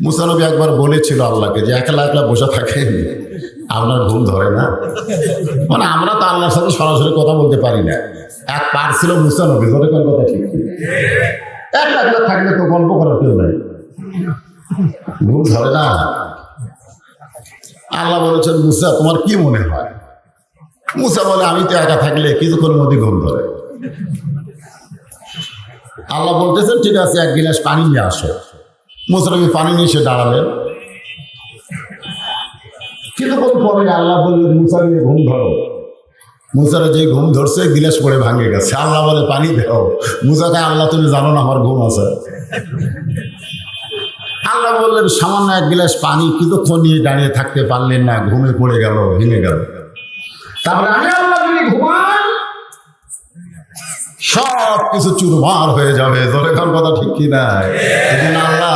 মুসা নবী একবার বলেছিল আল্লাহকে যে একলা একলা বসে থাকেন, আপনার ঘুম ধরে না? মানে আমরা তো আল্লাহর সাথে সরাসরি কথা বলতে পারি না। এক পার ছিল মুসা নবী, ধরে কোন কথা ঠিক, একলা একলা থাকলে তো গল্প করার কেউ নাই, ঘুম ধরে না। আল্লাহ বলেছেন মুসা তোমার কি মনে হয়? মুসা বলে আমি তো একা থাকলে কিছুক্ষণের মধ্যে ঘুম ধরে। আল্লাহ বলতেছেন ঠিক আছে এক গিলাস পানি নিয়ে আসো। মুসা নবী পানি নিয়ে এসে দাঁড়ালেন। কিছুক্ষণ পরে আল্লাহ বললেন মুসা নিয়ে ঘুম ধরো। মুসারা যে ঘুম ধরছে গিলাস পরে ভাঙে গেছে। আল্লাহ বলে পানি দাও। মুসাকে আল্লাহ তুমি জানো না আমার ঘুম আছে। আল্লাহ বললেন সামান্য এক গিলাস পানি, কিছুক্ষণ নিয়ে দাঁড়িয়ে থাকতে পারলেন না, ঘুমে পড়ে গেল, ভেঙে গেল। তাহলে আমি আল্লাহ যদি ঘুমান সব কিছু চুরমার হয়ে যাবে। ধরে কোন কথা ঠিক কি না? এই জন্য আল্লাহ